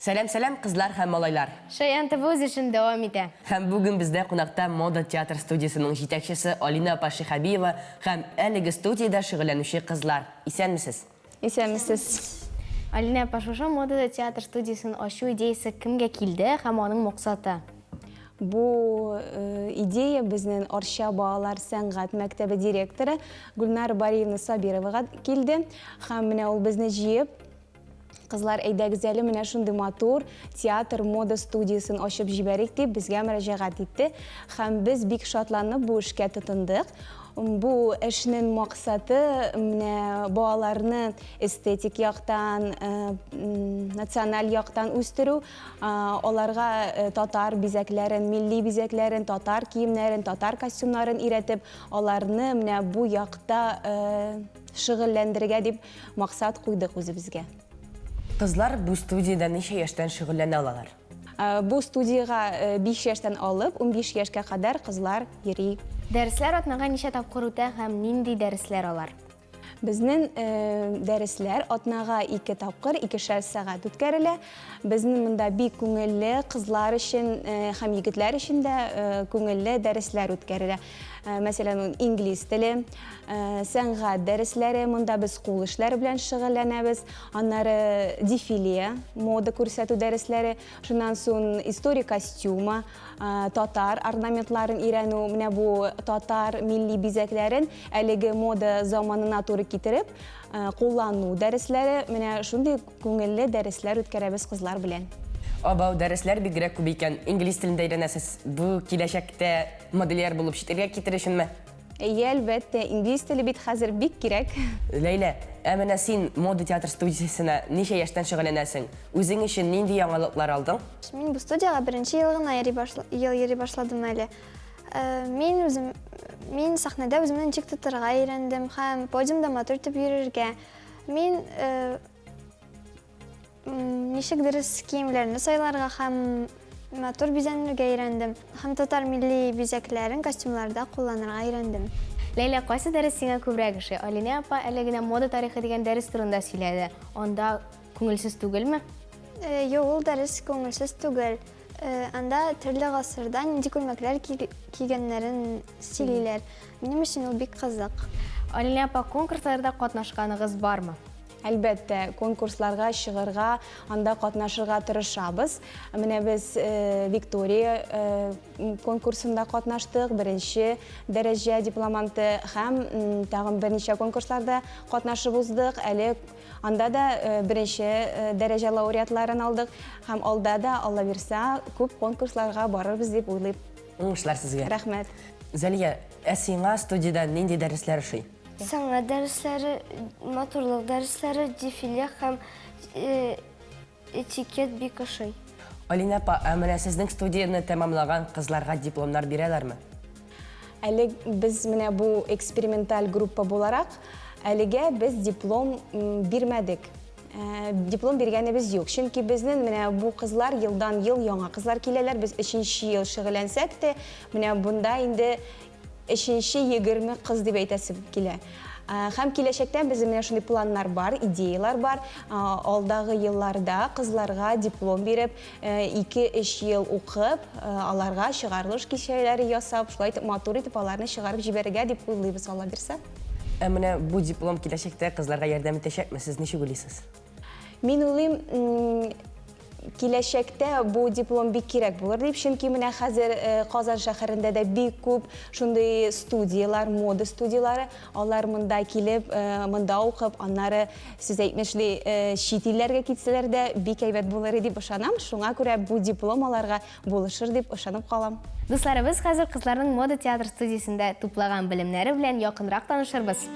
Сәлем кызлар һәм малайлар. Шаян ТВ үз эшен дәвам итә. Һәм бүген бездә кунакта мода театр студиясының җитәкчесе Алина Пашихабиева һәм әлеге студияда шөгыльләнүче кызлар. Исәнмесез? Исәнмесез. Алина Пашуша мода театр студиясын ачу идеясы кемгә килде һәм аның максаты? Бу идея безнең Арча балалар сәнгать мәктәбе директоры Гүлнар Бариевна Сабировага килде. Һәм менә ул безне җыеп, кызлар әйдәгез әле менә шундый матур театр мода студиясын ачып җибәрик дип безгә мөрәҗәгать итте. Һәм без бик шатланып бу эшкә тотындык. Бу эшнең максаты менә балаларны эстетик яктан, националь яктан үстерү, аларга татар бизәкләрен, милли бизәкләрен, татар киемнәрен, татар костюмнарын өйрәтеп, аларны менә бу якта шөгыльләндерергә дип максат куйдык үзебезгә. Кызлар бу студияда ничә яшьтән шөгыльләнә алалар? Бу студияга 5 яшьтән алып 15 яшькә кадәр кызлар йөри. Дәресләр атнага ничә тапкыр үтә һәм нинди дәресләр алар? Безнең дәресләр атнага 2 тапкыр 2 сәгать үткәрелә. Безнең монда бик күңелле кызлар өчен һәм егетләр өчен дә күңелле дәресләр үткәрелә. Мәсәлән, инглиз теле, сәнгать дәресләре, монда без кул эшләре белән шөгыльләнәбез. Аннары дефиле, мода күрсәтү дәресләре, шуннан соң история костюма, татар орнаментларын өйрәнү, менә бу татар милли бизәкләрен әлеге мода заманына туры китереп, куллану дәресләре, менә шундый күңелле дәресләр үткәрәбез кызлар белән. Абау дәресләр бигрәк күп икән. Инглиз телендә өйрәнәсез. Бу киләчәктә модельер булып читергә китер өченме? Әлбәттә, инглиз теле бит хәзер бик кирәк. Ләйлә, менә син мода театр студиясына ничә яшьтән шөгыльләнәсең? Үзең өчен нинди яңалыклар алдың? Мин бу студияга беренче ел гына йөри башладым әле. Мин сахнада үземне ничек тотарга өйрәндем һәм подиумда матур итеп йөрергә. Мин ничек дөрес киемнәрне сайларга һәм матур бизәнергә өйрәндем. Һәм татар милли бизәкләрен костюмларда кулланырга өйрәндем. Ләйлә, кайсы дәрес сиңа күбрәк ошый? Алина апа әле генә мода тарихы дигән дәрес турында сөйләде. Анда күңелсез түгелме? Юк, ул дәрес күңелсез түгел. Анда төрле гасырда нинди күлмәкләр кигәннәрен сөйлиләр. Минем өчен ул бик кызык. Алина апа, конкурсларда катнашканыгыз бармы? Әлбәттә, конкурсларга чыгарга, анда катнашырга тырышабыз. Менә без Виктория конкурсында катнаштык, беренче дәрәҗә дипломанты һәм тагын берничә конкурсларда катнашып уздык. Әле анда да беренче дәрәҗә лауреатларын алдык һәм алда да, Алла бирсә, күп конкурсларга барырбыз дип уйлыйм. Уңышлар сезгә. Рәхмәт. Зәлия, сиңа студияда нинди дәресләр ошый? Сәнгать дәресләре, матурлык дәресләре, дефиле һәм этикет бик ошый. Алина апа, менә сезнең студияны тәмамлаган кызларга дипломнар бирәләрме? Әле без менә бу эксперименталь группа буларак, әлегә без диплом бирмәдек. Диплом биргәнебез юк. Чөнки безнең менә бу кызлар елдан-ел яңа кызлар киләләр. Без 3нче ел шөгыльләнсәк тә, менә бунда инде 3-20 кыз дип әйтәсе килә. Һәм киләчәктә безнең менә шундый планнар бар, идеялар бар. Алдагы елларда кызларга диплом биреп, 2-3 ел укып, аларга чыгарылыш кичәләре ясап, шулай матур итеп аларны чыгарып җибәрергә дип уйлыйбыз, Алла бирсә. Менә бу диплом киләчәктә кызларга ярдәм итәчәкме? Сез ничек уйлыйсыз? Мин уйлыйм, киләчәктә бу диплом бик кирәк булыр дип, чөнки менә хәзер Казан шәһәрендә дә бик күп шундый студиялар, мода студиялары, алар монда килеп, монда укып, аннары сез әйтмешли чит илләргә китсәләр дә бик әйбәт булыр дип ышанам. Шуңа күрә бу диплом аларга булышыр дип ышанып калам. Дусларыбыз хәзер кызларның мода театр студиясендә туплаган белемнәре белән якынрак танышырбыз.